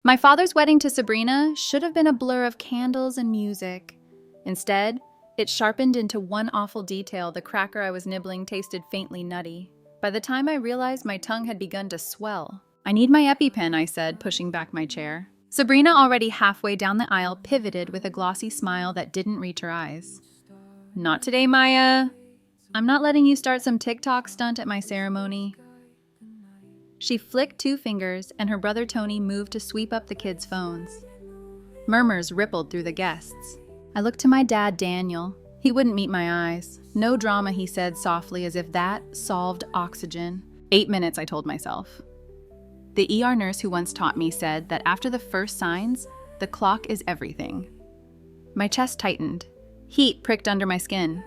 My father's wedding to Sabrina should have been a blur of candles and music. Instead, it sharpened into one awful detail. The cracker I was nibbling tasted faintly nutty. By the time I realized, my tongue had begun to swell. "I need my EpiPen," I said, pushing back my chair. Sabrina, already halfway down the aisle, pivoted with a glossy smile that didn't reach her eyes. "Not today, Maya. I'm not letting you start some TikTok stunt at my ceremony." She flicked 2 fingers, and her brother Tony moved to sweep up the kids' phones. Murmurs rippled through the guests. I looked to my dad, Daniel. He wouldn't meet my eyes. "No drama," he said softly, as if that solved oxygen. 8 minutes, I told myself. The ER nurse who once taught me said that after the first signs, the clock is everything. My chest tightened. Heat pricked under my skin.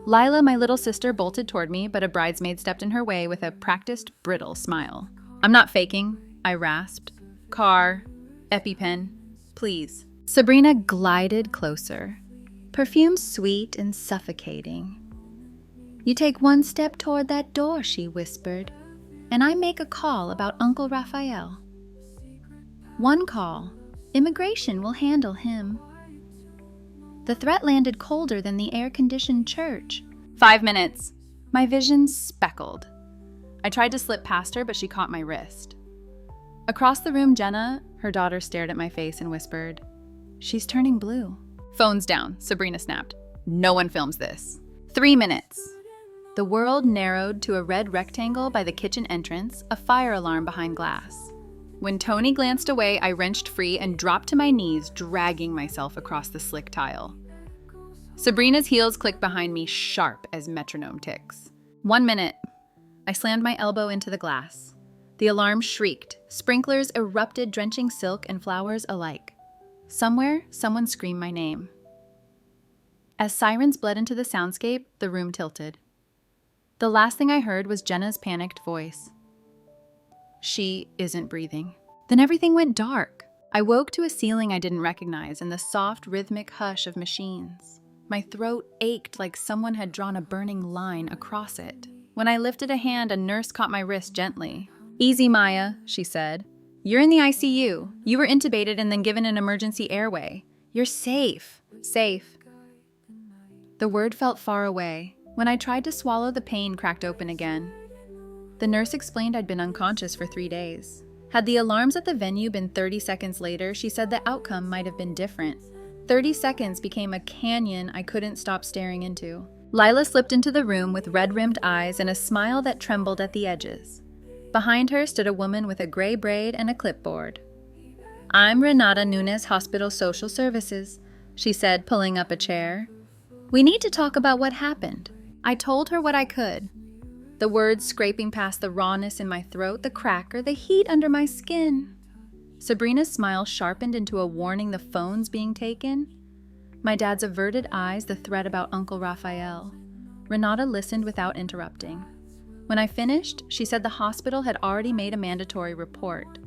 Lila, my little sister, bolted toward me, but a bridesmaid stepped in her way with a practiced, brittle smile. "I'm not faking," I rasped. "Car, EpiPen, please." Sabrina glided closer, perfume sweet and suffocating. "You take one step toward that door," she whispered, "and I make a call about Uncle Raphael. One call. Immigration will handle him. The threat landed colder than the air-conditioned church." 5 minutes. My vision speckled. I tried to slip past her, but she caught my wrist. Across the room, Jenna, her daughter, stared at my face and whispered, "She's turning blue." "Phone's down," Sabrina snapped. "No one films this." 3 minutes. The world narrowed to a red rectangle by the kitchen entrance, a fire alarm behind glass. When Tony glanced away, I wrenched free and dropped to my knees, dragging myself across the slick tile. Sabrina's heels clicked behind me, sharp as metronome ticks. 1 minute. I slammed my elbow into the glass. The alarm shrieked. Sprinklers erupted, drenching silk and flowers alike. Somewhere, someone screamed my name. As sirens bled into the soundscape, the room tilted. The last thing I heard was Jenna's panicked voice. "She isn't breathing." Then everything went dark. I woke to a ceiling I didn't recognize and the soft, rhythmic hush of machines. My throat ached like someone had drawn a burning line across it. When I lifted a hand, a nurse caught my wrist gently. "Easy, Maya," she said. "You're in the ICU. You were intubated and then given an emergency airway. You're safe. Safe." The word felt far away. When I tried to swallow, the pain cracked open again. The nurse explained I'd been unconscious for 3 days. Had the alarms at the venue been 30 seconds later, she said the outcome might have been different. 30 seconds became a canyon I couldn't stop staring into. Lila slipped into the room with red-rimmed eyes and a smile that trembled at the edges. Behind her stood a woman with a gray braid and a clipboard. "I'm Renata Nunes, Hospital Social Services," she said, pulling up a chair. "We need to talk about what happened." I told her what I could. The words scraping past the rawness in my throat, the cracker, the heat under my skin. Sabrina's smile sharpened into a warning, the phone's being taken. My dad's averted eyes, the threat about Uncle Raphael. Renata listened without interrupting. When I finished, she said the hospital had already made a mandatory report.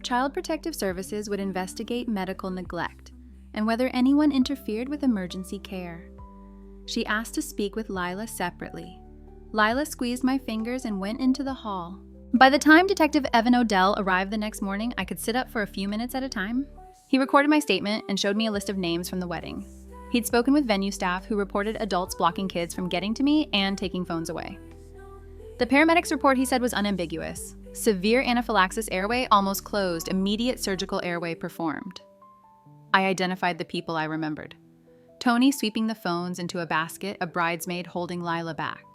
Child Protective Services would investigate medical neglect and whether anyone interfered with emergency care. She asked to speak with Lila separately. Lila squeezed my fingers and went into the hall. By the time Detective Evan Odell arrived the next morning, I could sit up for a few minutes at a time. He recorded my statement and showed me a list of names from the wedding. He'd spoken with venue staff who reported adults blocking kids from getting to me and taking phones away. The paramedics' report, he said, was unambiguous. Severe anaphylaxis, airway almost closed, immediate surgical airway performed. I identified the people I remembered. Tony sweeping the phones into a basket, a bridesmaid holding Lila back.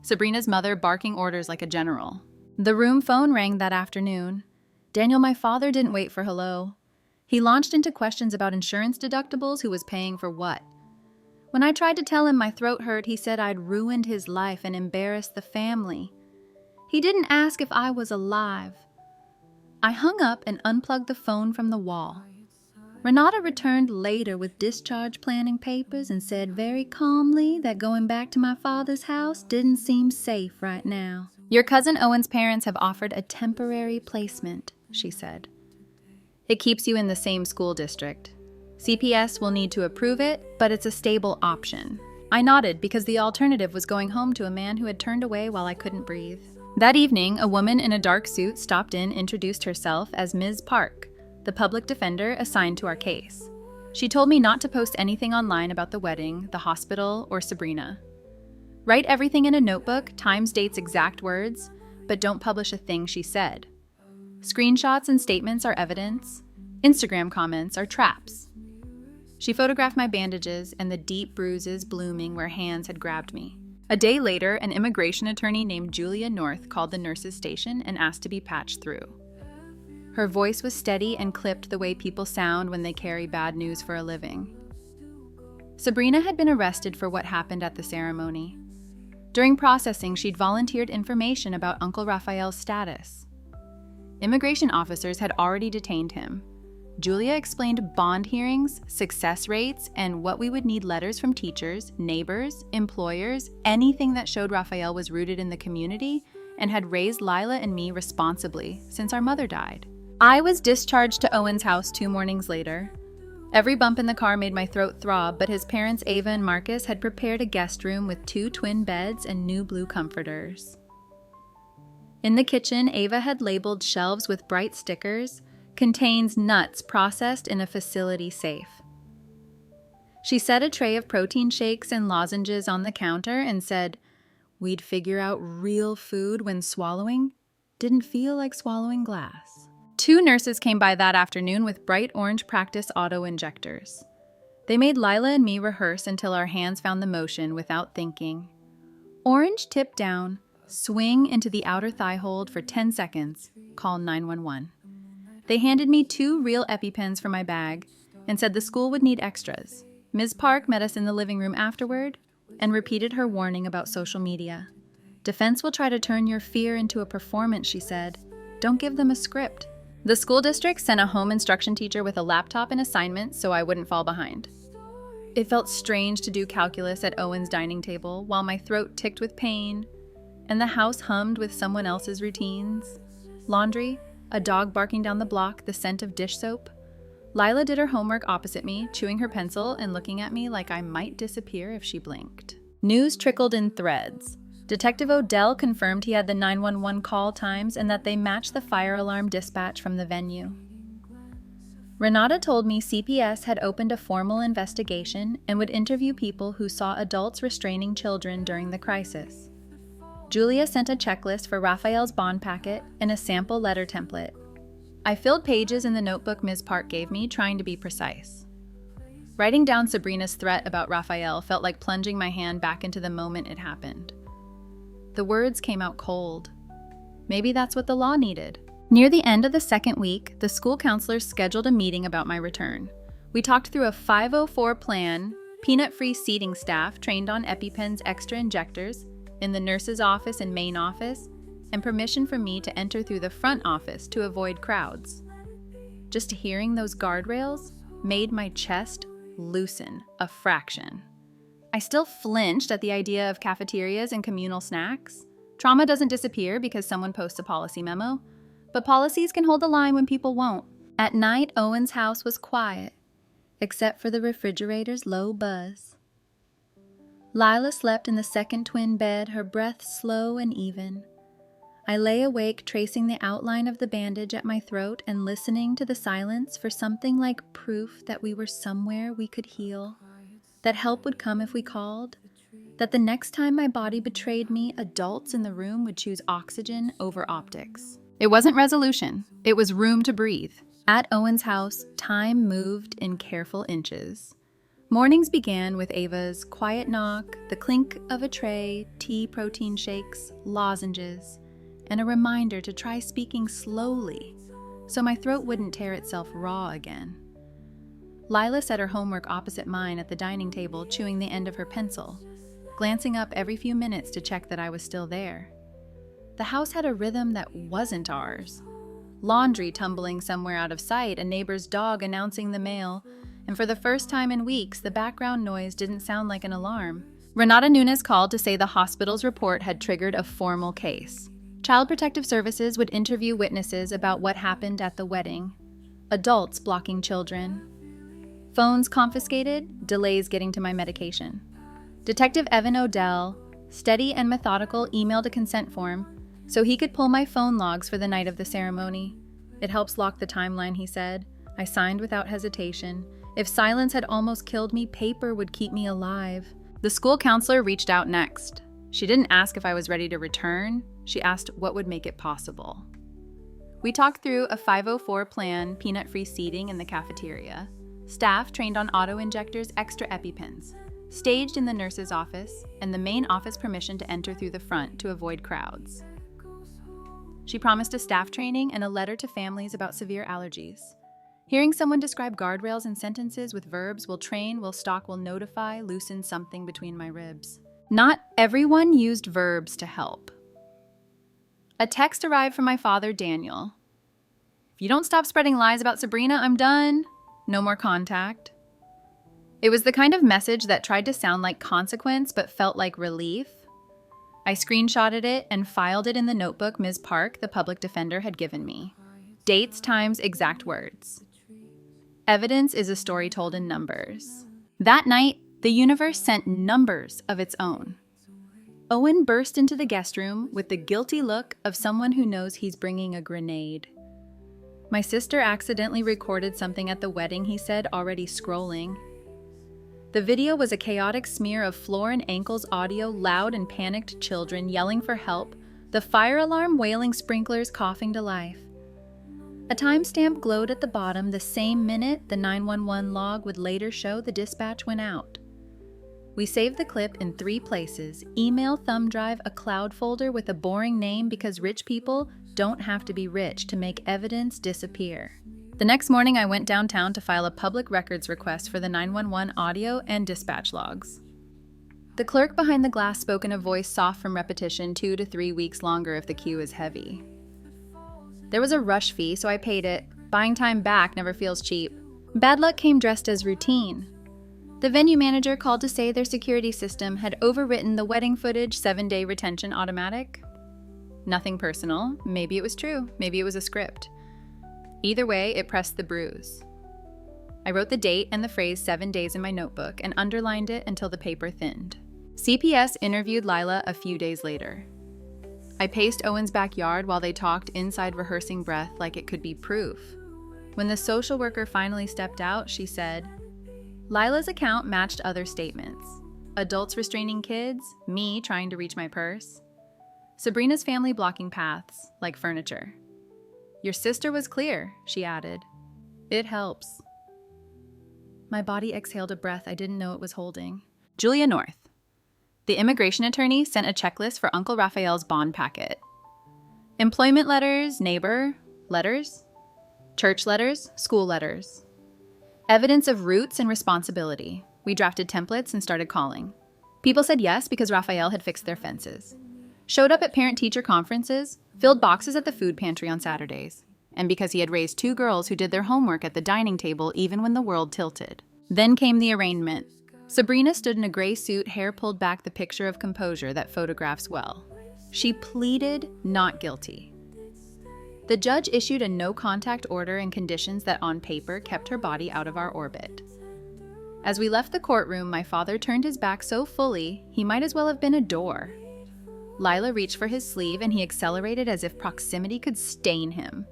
Sabrina's mother barking orders like a general. The room phone rang that afternoon. Daniel, my father, didn't wait for hello. He launched into questions about insurance deductibles, who was paying for what. When I tried to tell him my throat hurt, he said I'd ruined his life and embarrassed the family. He didn't ask if I was alive. I hung up and unplugged the phone from the wall. Renata returned later with discharge planning papers and said very calmly that going back to my father's house didn't seem safe right now. "Your cousin Owen's parents have offered a temporary placement," she said. "It keeps you in the same school district. CPS will need to approve it, but it's a stable option." I nodded because the alternative was going home to a man who had turned away while I couldn't breathe. That evening, a woman in a dark suit stopped in, introduced herself as Ms. Park, the public defender assigned to our case. She told me not to post anything online about the wedding, the hospital, or Sabrina. Write everything in a notebook, times, dates, exact words, but don't publish a thing she said. Screenshots and statements are evidence. Instagram comments are traps. She photographed my bandages and the deep bruises blooming where hands had grabbed me. A day later, an immigration attorney named Julia North called the nurse's station and asked to be patched through. Her voice was steady and clipped the way people sound when they carry bad news for a living. Sabrina had been arrested for what happened at the ceremony. During processing, she'd volunteered information about Uncle Raphael's status. Immigration officers had already detained him. Julia explained bond hearings, success rates, and what we would need letters from teachers, neighbors, employers, anything that showed Raphael was rooted in the community and had raised Lila and me responsibly since our mother died. I was discharged to Owen's house 2 mornings later. Every bump in the car made my throat throb, but his parents, Ava and Marcus, had prepared a guest room with 2 twin beds and new blue comforters. In the kitchen, Ava had labeled shelves with bright stickers, "Contains nuts processed in a facility safe." She set a tray of protein shakes and lozenges on the counter and said, "We'd figure out real food when swallowing didn't feel like swallowing glass." 2 nurses came by that afternoon with bright orange practice auto-injectors. They made Lila and me rehearse until our hands found the motion without thinking. Orange tip down, swing into the outer thigh hold for 10 seconds, call 911. They handed me 2 real EpiPens for my bag and said the school would need extras. Ms. Park met us in the living room afterward and repeated her warning about social media. "Defense will try to turn your fear into a performance," she said. "Don't give them a script." The school district sent a home instruction teacher with a laptop and assignments so I wouldn't fall behind. It felt strange to do calculus at Owen's dining table while my throat ticked with pain and the house hummed with someone else's routines. Laundry, a dog barking down the block, the scent of dish soap. Lila did her homework opposite me, chewing her pencil and looking at me like I might disappear if she blinked. News trickled in threads. Detective Odell confirmed he had the 911 call times and that they matched the fire alarm dispatch from the venue. Renata told me CPS had opened a formal investigation and would interview people who saw adults restraining children during the crisis. Julia sent a checklist for Raphael's bond packet and a sample letter template. I filled pages in the notebook Ms. Park gave me, trying to be precise. Writing down Sabrina's threat about Raphael felt like plunging my hand back into the moment it happened. The words came out cold. Maybe that's what the law needed. Near the end of the 2nd week, the school counselors scheduled a meeting about my return. We talked through a 504 plan, peanut-free seating staff trained on EpiPen's extra injectors, in the nurse's office and main office, and permission for me to enter through the front office to avoid crowds. Just hearing those guardrails made my chest loosen a fraction. I still flinched at the idea of cafeterias and communal snacks. Trauma doesn't disappear because someone posts a policy memo, but policies can hold the line when people won't. At night, Owen's house was quiet, except for the refrigerator's low buzz. Lila slept in the 2nd twin bed, her breath slow and even. I lay awake tracing the outline of the bandage at my throat and listening to the silence for something like proof that we were somewhere we could heal, that help would come if we called, that the next time my body betrayed me, adults in the room would choose oxygen over optics. It wasn't resolution, it was room to breathe. At Owen's house, time moved in careful inches. Mornings began with Ava's quiet knock, the clink of a tray, tea, protein shakes, lozenges, and a reminder to try speaking slowly so my throat wouldn't tear itself raw again. Lila set her homework opposite mine at the dining table, chewing the end of her pencil, glancing up every few minutes to check that I was still there. The house had a rhythm that wasn't ours. Laundry tumbling somewhere out of sight, a neighbor's dog announcing the mail, and for the first time in weeks, the background noise didn't sound like an alarm. Renata Nunes called to say the hospital's report had triggered a formal case. Child Protective Services would interview witnesses about what happened at the wedding. Adults blocking children. Phones confiscated, delays getting to my medication. Detective Evan Odell, steady and methodical, emailed a consent form, so he could pull my phone logs for the night of the ceremony. It helps lock the timeline, he said. I signed without hesitation. If silence had almost killed me, paper would keep me alive. The school counselor reached out next. She didn't ask if I was ready to return. She asked what would make it possible. We talked through a 504 plan, peanut-free seating in the cafeteria, staff trained on auto-injectors, extra EpiPens, staged in the nurse's office, and the main office permission to enter through the front to avoid crowds. She promised a staff training and a letter to families about severe allergies. Hearing someone describe guardrails and sentences with verbs will train, will stalk, will notify, loosen something between my ribs. Not everyone used verbs to help. A text arrived from my father, Daniel. If you don't stop spreading lies about Sabrina, I'm done. No more contact. It was the kind of message that tried to sound like consequence but felt like relief. I screenshotted it and filed it in the notebook Ms. Park, the public defender, had given me. Dates, times, exact words. Evidence is a story told in numbers. That night, the universe sent numbers of its own. Owen burst into the guest room with the guilty look of someone who knows he's bringing a grenade. My sister accidentally recorded something at the wedding, he said, already scrolling. The video was a chaotic smear of floor and ankles audio, loud and panicked children yelling for help, the fire alarm wailing, sprinklers coughing to life. A timestamp glowed at the bottom the same minute the 911 log would later show the dispatch went out. We saved the clip in 3 places: email, thumb drive, a cloud folder with a boring name because rich people don't have to be rich to make evidence disappear. The next morning, I went downtown to file a public records request for the 911 audio and dispatch logs. The clerk behind the glass spoke in a voice soft from repetition, 2 to 3 weeks longer if the queue is heavy. There was a rush fee, so I paid it. Buying time back never feels cheap. Bad luck came dressed as routine. The venue manager called to say their security system had overwritten the wedding footage 7-day retention automatic. Nothing personal. Maybe it was true. Maybe it was a script. Either way, it pressed the bruise. I wrote the date and the phrase 7 days in my notebook and underlined it until the paper thinned. CPS interviewed Lila a few days later. I paced Owen's backyard while they talked inside, rehearsing breath like it could be proof. When the social worker finally stepped out, she said, Lila's account matched other statements. Adults restraining kids, me trying to reach my purse. Sabrina's family blocking paths, like furniture. Your sister was clear, she added. It helps. My body exhaled a breath I didn't know it was holding. Julia North. The immigration attorney sent a checklist for Uncle Raphael's bond packet. Employment letters, neighbor, letters, church letters, school letters. Evidence of roots and responsibility. We drafted templates and started calling. People said yes because Raphael had fixed their fences. Showed up at parent-teacher conferences, filled boxes at the food pantry on Saturdays, and because he had raised 2 girls who did their homework at the dining table even when the world tilted. Then came the arraignment. Sabrina stood in a gray suit, hair pulled back, the picture of composure that photographs well. She pleaded not guilty. The judge issued a no-contact order and conditions that on paper kept her body out of our orbit. As we left the courtroom, my father turned his back so fully, he might as well have been a door. Lila reached for his sleeve and he accelerated as if proximity could stain him.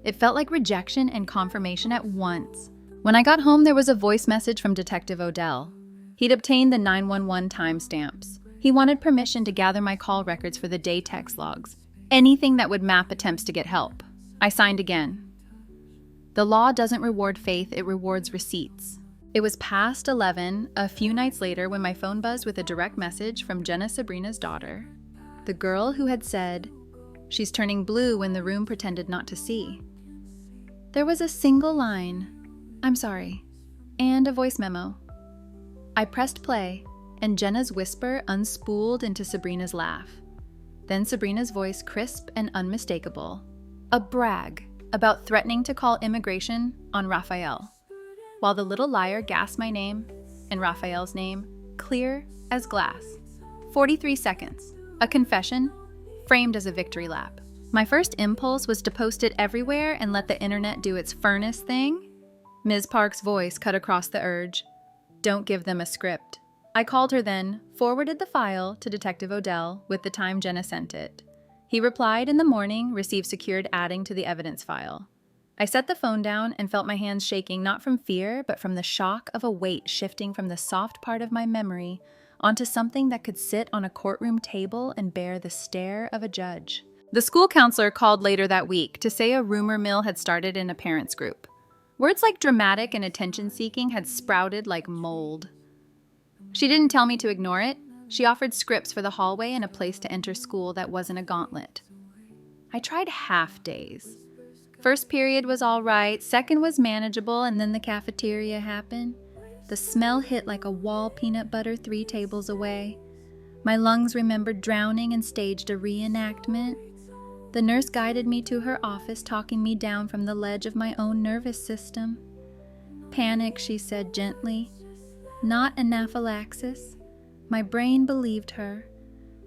It felt like rejection and confirmation at once. When I got home, there was a voice message from Detective Odell. He'd obtained the 911 timestamps. He wanted permission to gather my call records for the day text logs. Anything that would map attempts to get help. I signed again. The law doesn't reward faith, it rewards receipts. It was past 11, a few nights later, when my phone buzzed with a direct message from Jenna, Sabrina's daughter. The girl who had said, "She's turning blue," when the room pretended not to see. There was a single line, "I'm sorry," and a voice memo. I pressed play, and Jenna's whisper unspooled into Sabrina's laugh. Then Sabrina's voice, crisp and unmistakable. A brag about threatening to call immigration on Raphael. While the little liar gasped my name and Raphael's name, clear as glass. 43 seconds. A confession, framed as a victory lap. My first impulse was to post it everywhere and let the internet do its furnace thing. Ms. Park's voice cut across the urge. Don't give them a script. I called her then, forwarded the file to Detective Odell with the time Jenna sent it. He replied in the morning, received secured adding to the evidence file. I set the phone down and felt my hands shaking not from fear, but from the shock of a weight shifting from the soft part of my memory onto something that could sit on a courtroom table and bear the stare of a judge. The school counselor called later that week to say a rumor mill had started in a parents' group. Words like dramatic and attention-seeking had sprouted like mold. She didn't tell me to ignore it. She offered scripts for the hallway and a place to enter school that wasn't a gauntlet. I tried half days. First period was all right, second was manageable, and then the cafeteria happened. The smell hit like a wall peanut butter 3 tables away. My lungs remembered drowning and staged a reenactment. The nurse guided me to her office, talking me down from the ledge of my own nervous system. Panic, she said gently. Not anaphylaxis. My brain believed her.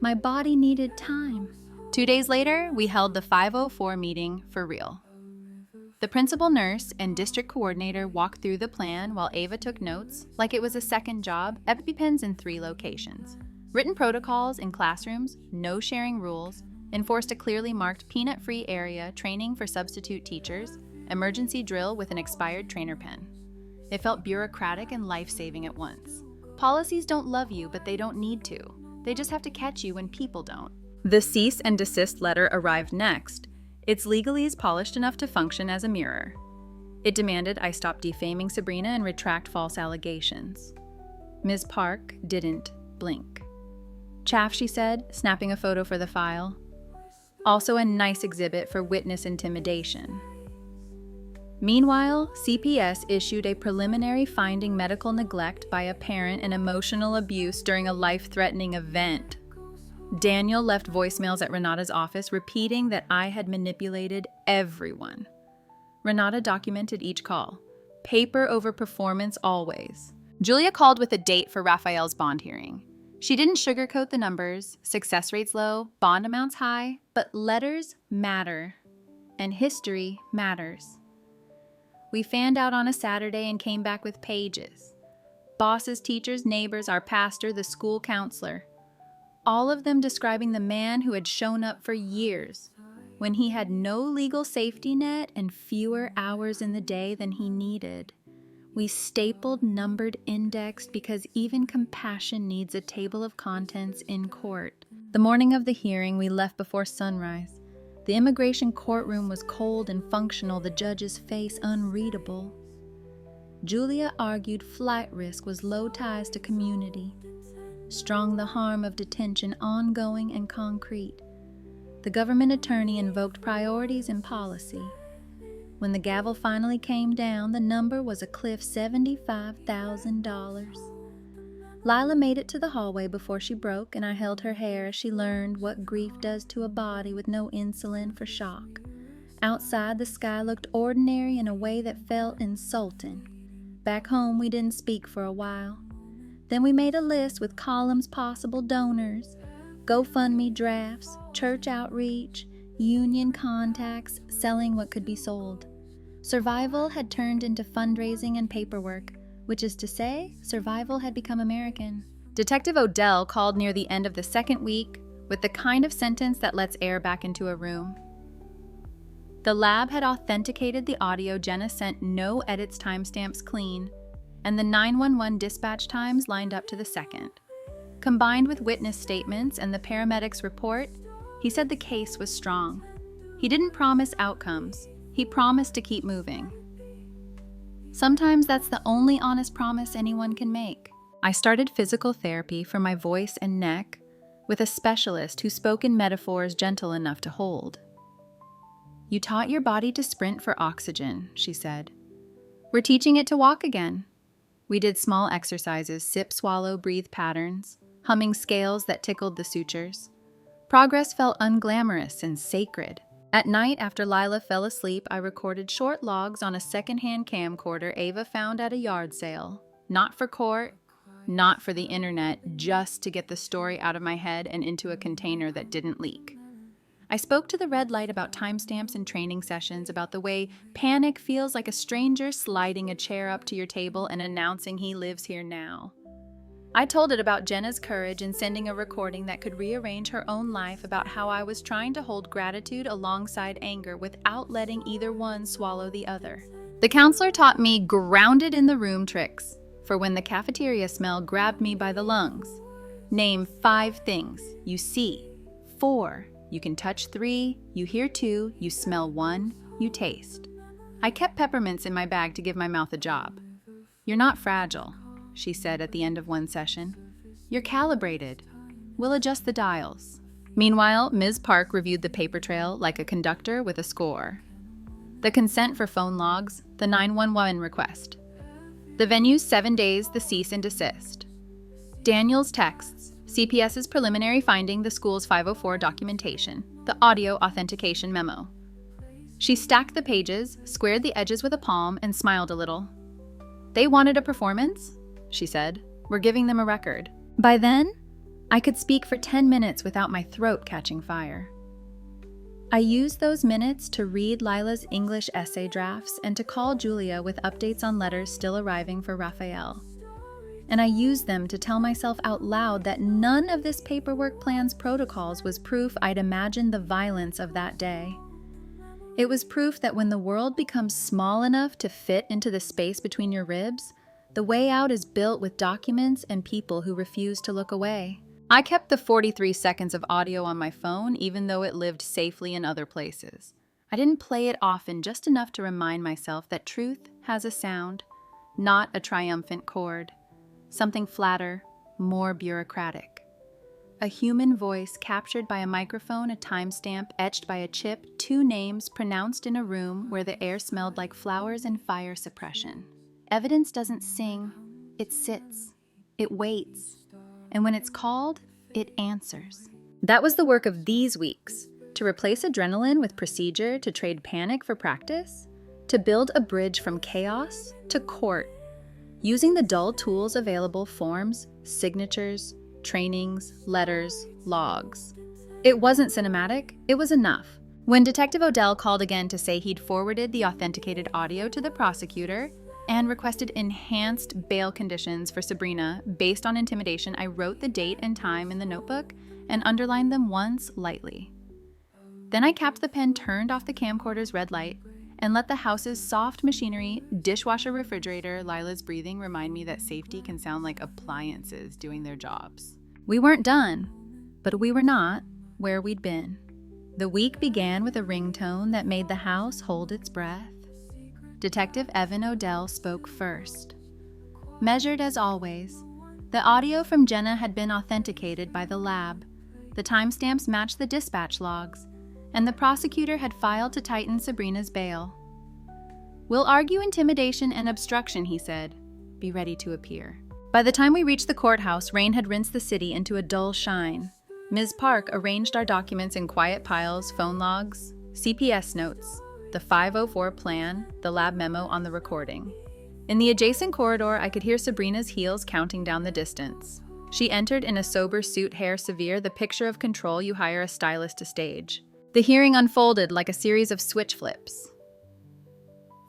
My body needed time. 2 days later, we held the 504 meeting for real. The principal nurse and district coordinator walked through the plan while Ava took notes, like it was a second job, EpiPens in 3 locations. Written protocols in classrooms, no sharing rules, enforced a clearly marked peanut-free area, training for substitute teachers, emergency drill with an expired trainer pen. It felt bureaucratic and life-saving at once. Policies don't love you, but they don't need to. They just have to catch you when people don't. The cease and desist letter arrived next. Its legalese polished enough to function as a mirror. It demanded I stop defaming Sabrina and retract false allegations. Ms. Park didn't blink. Chaff, she said, snapping a photo for the file. Also a nice exhibit for witness intimidation. Meanwhile, CPS issued a preliminary finding medical neglect by a parent and emotional abuse during a life-threatening event. Daniel left voicemails at Renata's office repeating that I had manipulated everyone. Renata documented each call. Paper over performance always. Julia called with a date for Raphael's bond hearing. She didn't sugarcoat the numbers, success rates low, bond amounts high, but letters matter, and history matters. We fanned out on a Saturday and came back with pages. Bosses, teachers, neighbors, our pastor, the school counselor. All of them describing the man who had shown up for years, when he had no legal safety net and fewer hours in the day than he needed. We stapled, numbered, indexed, because even compassion needs a table of contents in court. The morning of the hearing, we left before sunrise. The immigration courtroom was cold and functional, the judge's face unreadable. Julia argued flight risk was low ties to community. Strong the harm of detention, ongoing and concrete. The government attorney invoked priorities in policy. When the gavel finally came down, the number was a cliff $75,000. Lila made it to the hallway before she broke, and I held her hair as she learned what grief does to a body with no insulin for shock. Outside, the sky looked ordinary in a way that felt insulting. Back home, we didn't speak for a while. Then we made a list with columns possible donors, GoFundMe drafts, church outreach, union contacts, selling what could be sold. Survival had turned into fundraising and paperwork, which is to say, survival had become American. Detective Odell called near the end of the second week with the kind of sentence that lets air back into a room. The lab had authenticated the audio Jenna sent, no edits, timestamps clean, and the 911 dispatch times lined up to the second. Combined with witness statements and the paramedics' report, he said the case was strong. He didn't promise outcomes. He promised to keep moving. Sometimes that's the only honest promise anyone can make. I started physical therapy for my voice and neck with a specialist who spoke in metaphors gentle enough to hold. You taught your body to sprint for oxygen, she said. We're teaching it to walk again. We did small exercises, sip, swallow, breathe patterns, humming scales that tickled the sutures. Progress felt unglamorous and sacred. At night, after Lila fell asleep, I recorded short logs on a secondhand camcorder Ava found at a yard sale. Not for court, not for the internet, just to get the story out of my head and into a container that didn't leak. I spoke to the red light about timestamps and training sessions, about the way panic feels like a stranger sliding a chair up to your table and announcing he lives here now. I told it about Jenna's courage in sending a recording that could rearrange her own life, about how I was trying to hold gratitude alongside anger without letting either one swallow the other. The counselor taught me grounded in the room tricks for when the cafeteria smell grabbed me by the lungs. Name 5 things you see, 4 you can touch, 3 you hear, 2 you smell, 1 you taste. I kept peppermints in my bag to give my mouth a job. "You're not fragile," she said at the end of one session. "You're calibrated. We'll adjust the dials." Meanwhile, Ms. Park reviewed the paper trail like a conductor with a score. The consent for phone logs, the 911 request. The venue's 7 days, the cease and desist. Daniel's texts, CPS's preliminary finding, the school's 504 documentation, the audio authentication memo. She stacked the pages, squared the edges with a palm, and smiled a little. "They wanted a performance?" she said. "We're giving them a record." By then, I could speak for 10 minutes without my throat catching fire. I used those minutes to read Lila's English essay drafts and to call Julia with updates on letters still arriving for Raphael. And I used them to tell myself out loud that none of this paperwork plan's protocols was proof I'd imagined the violence of that day. It was proof that when the world becomes small enough to fit into the space between your ribs, the way out is built with documents and people who refuse to look away. I kept the 43 seconds of audio on my phone, even though it lived safely in other places. I didn't play it often, just enough to remind myself that truth has a sound, not a triumphant chord. Something flatter, more bureaucratic. A human voice captured by a microphone, a timestamp etched by a chip, 2 names pronounced in a room where the air smelled like flowers and fire suppression. Evidence doesn't sing, it sits, it waits, and when it's called, it answers. That was the work of these weeks, to replace adrenaline with procedure, to trade panic for practice, to build a bridge from chaos to court, using the dull tools available: forms, signatures, trainings, letters, logs. It wasn't cinematic, it was enough. When Detective Odell called again to say he'd forwarded the authenticated audio to the prosecutor and requested enhanced bail conditions for Sabrina based on intimidation, I wrote the date and time in the notebook and underlined them once lightly. Then I capped the pen, turned off the camcorder's red light, and let the house's soft machinery, dishwasher, refrigerator, Lila's breathing remind me that safety can sound like appliances doing their jobs. We weren't done, but we were not where we'd been. The week began with a ringtone that made the house hold its breath. Detective Evan Odell spoke first. Measured as always, the audio from Jenna had been authenticated by the lab. The timestamps matched the dispatch logs, and the prosecutor had filed to tighten Sabrina's bail. "We'll argue intimidation and obstruction," he said. "Be ready to appear." By the time we reached the courthouse, rain had rinsed the city into a dull shine. Ms. Park arranged our documents in quiet piles: phone logs, CPS notes, the 504 plan, the lab memo on the recording. In the adjacent corridor, I could hear Sabrina's heels counting down the distance. She entered in a sober suit, hair severe, the picture of control you hire a stylist to stage. The hearing unfolded like a series of switch flips.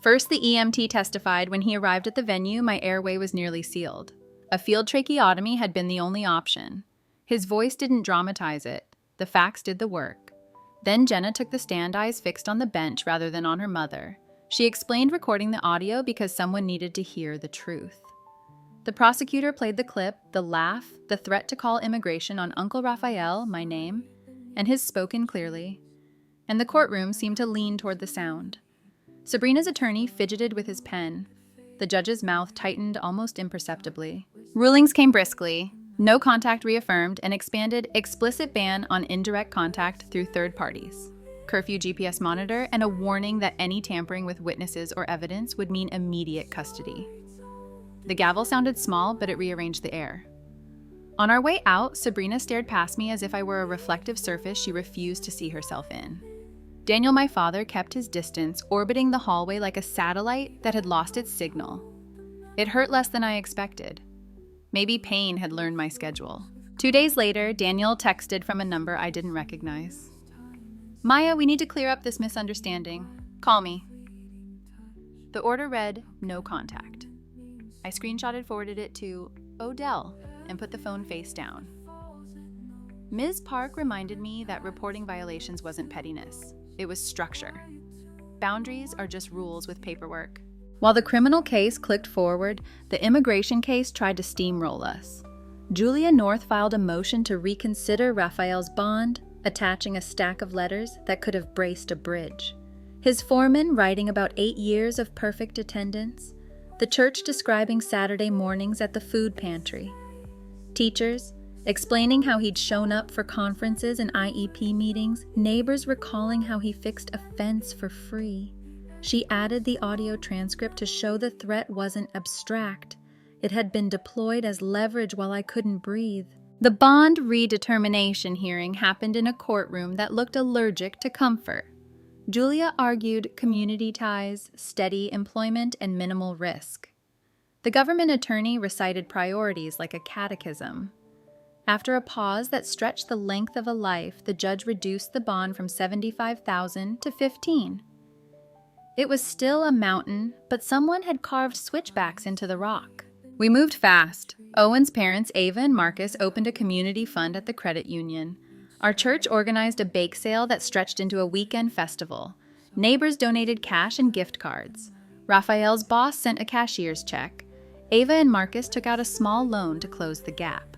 First, the EMT testified. When he arrived at the venue, my airway was nearly sealed. A field tracheotomy had been the only option. His voice didn't dramatize it. The facts did the work. Then Jenna took the stand, eyes fixed on the bench rather than on her mother. She explained recording the audio because someone needed to hear the truth. The prosecutor played the clip, the laugh, the threat to call immigration on Uncle Raphael, my name, and his spoken clearly. And the courtroom seemed to lean toward the sound. Sabrina's attorney fidgeted with his pen. The judge's mouth tightened almost imperceptibly. Rulings came briskly. No contact reaffirmed, an expanded, explicit ban on indirect contact through third parties, curfew GPS monitor, and a warning that any tampering with witnesses or evidence would mean immediate custody. The gavel sounded small, but it rearranged the air. On our way out, Sabrina stared past me as if I were a reflective surface she refused to see herself in. Daniel, my father, kept his distance, orbiting the hallway like a satellite that had lost its signal. It hurt less than I expected. Maybe pain had learned my schedule. 2 days later, Daniel texted from a number I didn't recognize. "Maya, we need to clear up this misunderstanding. Call me." The order read, "No contact." I screenshotted, forwarded it to Odell, and put the phone face down. Ms. Park reminded me that reporting violations wasn't pettiness. It was structure. Boundaries are just rules with paperwork. While the criminal case clicked forward, the immigration case tried to steamroll us. Julia North filed a motion to reconsider Raphael's bond, attaching a stack of letters that could have braced a bridge. His foreman writing about 8 years of perfect attendance, the church describing Saturday mornings at the food pantry, teachers explaining how he'd shown up for conferences and IEP meetings, neighbors recalling how he fixed a fence for free. She added the audio transcript to show the threat wasn't abstract. It had been deployed as leverage while I couldn't breathe. The bond redetermination hearing happened in a courtroom that looked allergic to comfort. Julia argued community ties, steady employment, and minimal risk. The government attorney recited priorities like a catechism. After a pause that stretched the length of a life, the judge reduced the bond from $75,000 to $15,000. It was still a mountain, but someone had carved switchbacks into the rock. We moved fast. Owen's parents, Ava and Marcus, opened a community fund at the credit union. Our church organized a bake sale that stretched into a weekend festival. Neighbors donated cash and gift cards. Raphael's boss sent a cashier's check. Ava and Marcus took out a small loan to close the gap.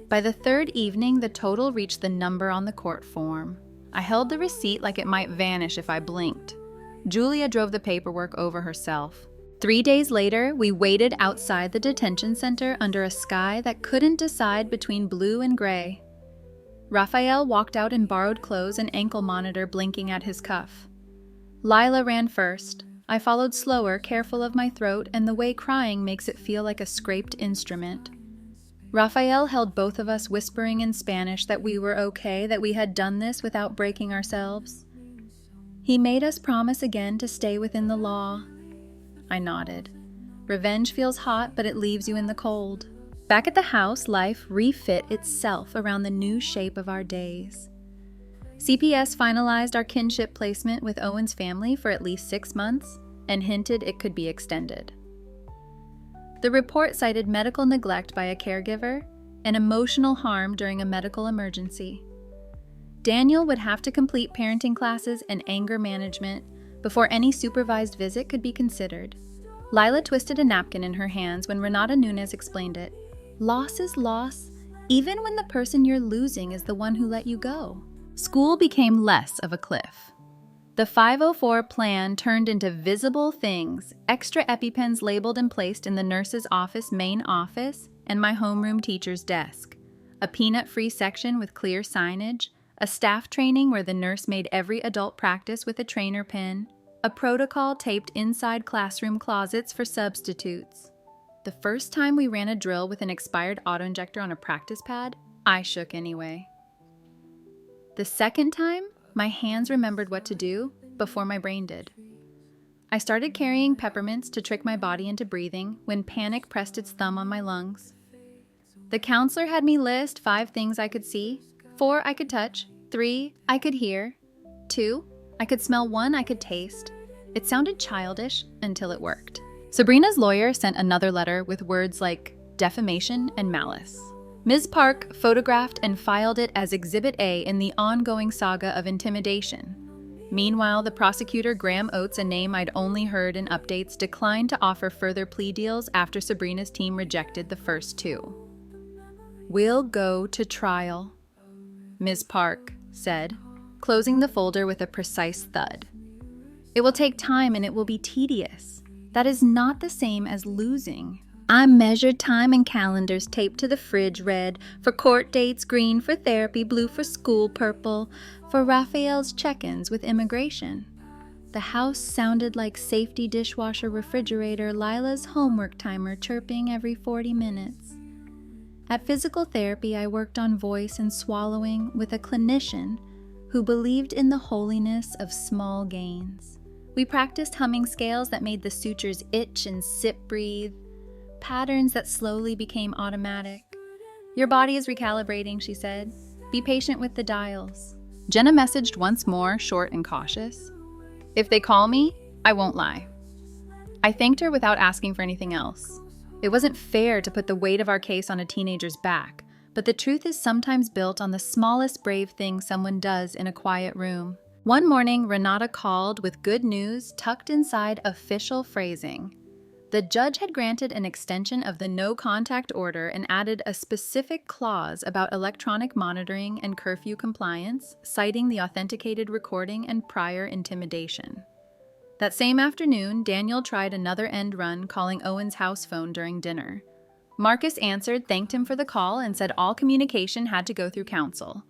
By the third evening, the total reached the number on the court form. I held the receipt like it might vanish if I blinked. Julia drove the paperwork over herself. 3 days later, we waited outside the detention center under a sky that couldn't decide between blue and gray. Raphael walked out in borrowed clothes and ankle monitor blinking at his cuff. Lila ran first. I followed slower, careful of my throat and the way crying makes it feel like a scraped instrument. Raphael held both of us, whispering in Spanish that we were okay, that we had done this without breaking ourselves. He made us promise again to stay within the law. I nodded. Revenge feels hot, but it leaves you in the cold. Back at the house, life refit itself around the new shape of our days. CPS finalized our kinship placement with Owen's family for at least 6 months and hinted it could be extended. The report cited medical neglect by a caregiver and emotional harm during a medical emergency. Daniel would have to complete parenting classes and anger management before any supervised visit could be considered. Lila twisted a napkin in her hands when Renata Nunez explained it. Loss is loss, even when the person you're losing is the one who let you go. School became less of a cliff. The 504 plan turned into visible things, extra EpiPens labeled and placed in the nurse's office main office and my homeroom teacher's desk, a peanut-free section with clear signage, a staff training where the nurse made every adult practice with a trainer pin, a protocol taped inside classroom closets for substitutes. The first time we ran a drill with an expired autoinjector on a practice pad, I shook anyway. The second time, my hands remembered what to do before my brain did. I started carrying peppermints to trick my body into breathing when panic pressed its thumb on my lungs. The counselor had me list 5 things I could see, 4 I could touch, 3 I could hear, 2 I could smell, 1 I could taste. It sounded childish until it worked. Sabrina's lawyer sent another letter with words like defamation and malice. Ms. Park photographed and filed it as Exhibit A in the ongoing saga of intimidation. Meanwhile, the prosecutor, Graham Oates, a name I'd only heard in updates, declined to offer further plea deals after Sabrina's team rejected the first 2. We'll go to trial, Ms. Park said, closing the folder with a precise thud. It will take time and it will be tedious. That is not the same as losing. I measured time and calendars taped to the fridge red, for court dates green, for therapy blue, for school purple, for Raphael's check-ins with immigration. The house sounded like safety dishwasher refrigerator, Lila's homework timer chirping every 40 minutes. At physical therapy, I worked on voice and swallowing with a clinician who believed in the holiness of small gains. We practiced humming scales that made the sutures itch and sip-breathe, patterns that slowly became automatic. Your body is recalibrating, she said. Be patient with the dials. Jenna messaged once more, short and cautious. If they call me, I won't lie. I thanked her without asking for anything else. It wasn't fair to put the weight of our case on a teenager's back, but the truth is sometimes built on the smallest brave thing someone does in a quiet room. One morning, Renata called with good news tucked inside official phrasing. The judge had granted an extension of the no-contact order and added a specific clause about electronic monitoring and curfew compliance, citing the authenticated recording and prior intimidation. That same afternoon, Daniel tried another end run, calling Owen's house phone during dinner. Marcus answered, thanked him for the call, and said all communication had to go through counsel.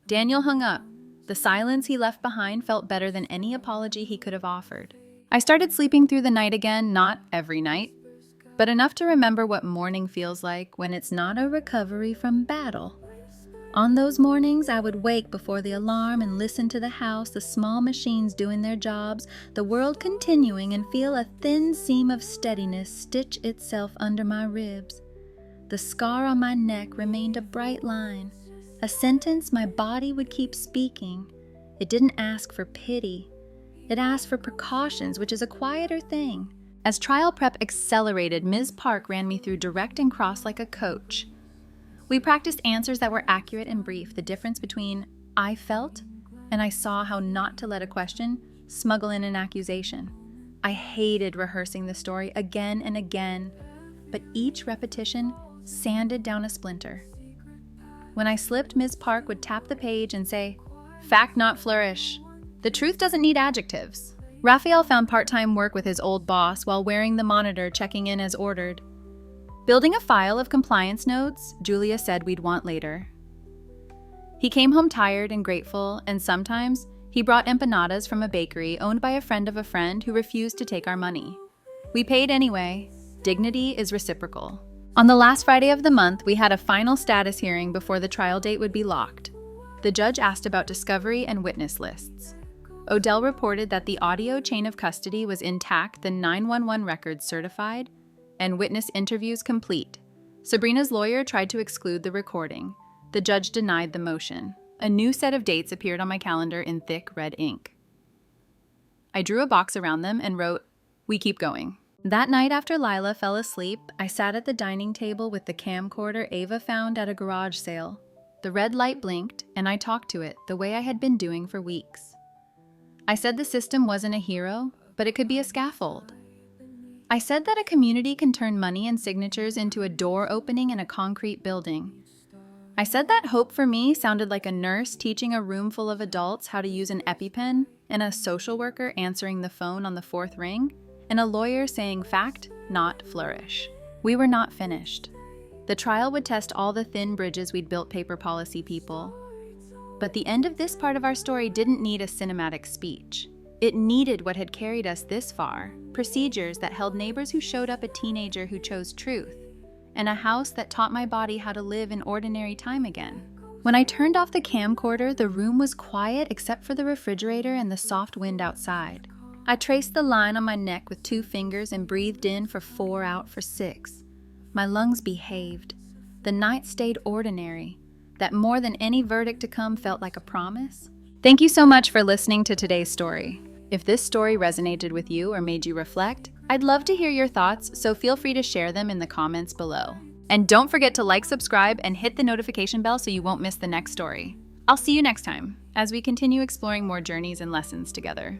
Daniel hung up. The silence he left behind felt better than any apology he could have offered. I started sleeping through the night again, not every night, but enough to remember what morning feels like when it's not a recovery from battle. On those mornings, I would wake before the alarm and listen to the house, the small machines doing their jobs, the world continuing, and feel a thin seam of steadiness stitch itself under my ribs. The scar on my neck remained a bright line, a sentence my body would keep speaking. It didn't ask for pity. It asked for precautions, which is a quieter thing. As trial prep accelerated, Ms. Park ran me through direct and cross like a coach. We practiced answers that were accurate and brief, the difference between I felt and I saw how not to let a question smuggle in an accusation. I hated rehearsing the story again and again, but each repetition sanded down a splinter. When I slipped, Ms. Park would tap the page and say, "Fact, not flourish. The truth doesn't need adjectives." Raphael found part-time work with his old boss while wearing the monitor, checking in as ordered. Building a file of compliance notes, Julia said we'd want later. He came home tired and grateful, and sometimes he brought empanadas from a bakery owned by a friend of a friend who refused to take our money. We paid anyway. Dignity is reciprocal. On the last Friday of the month, we had a final status hearing before the trial date would be locked. The judge asked about discovery and witness lists. Odell reported that the audio chain of custody was intact, the 911 records certified, and witness interviews complete. Sabrina's lawyer tried to exclude the recording. The judge denied the motion. A new set of dates appeared on my calendar in thick red ink. I drew a box around them and wrote, "We keep going." That night after Lila fell asleep, I sat at the dining table with the camcorder Ava found at a garage sale. The red light blinked, and I talked to it the way I had been doing for weeks. I said the system wasn't a hero, but it could be a scaffold. I said that a community can turn money and signatures into a door opening in a concrete building. I said that hope for me sounded like a nurse teaching a room full of adults how to use an EpiPen, and a social worker answering the phone on the fourth ring, and a lawyer saying fact, not flourish. We were not finished. The trial would test all the thin bridges we'd built paper policy people. But the end of this part of our story didn't need a cinematic speech. It needed what had carried us this far, procedures that held neighbors who showed up a teenager who chose truth, and a house that taught my body how to live in ordinary time again. When I turned off the camcorder, the room was quiet except for the refrigerator and the soft wind outside. I traced the line on my neck with 2 fingers and breathed in for 4, out for 6. My lungs behaved. The night stayed ordinary. That more than any verdict to come felt like a promise. Thank you so much for listening to today's story. If this story resonated with you or made you reflect, I'd love to hear your thoughts, so feel free to share them in the comments below. And don't forget to like, subscribe, and hit the notification bell so you won't miss the next story. I'll see you next time, as we continue exploring more journeys and lessons together.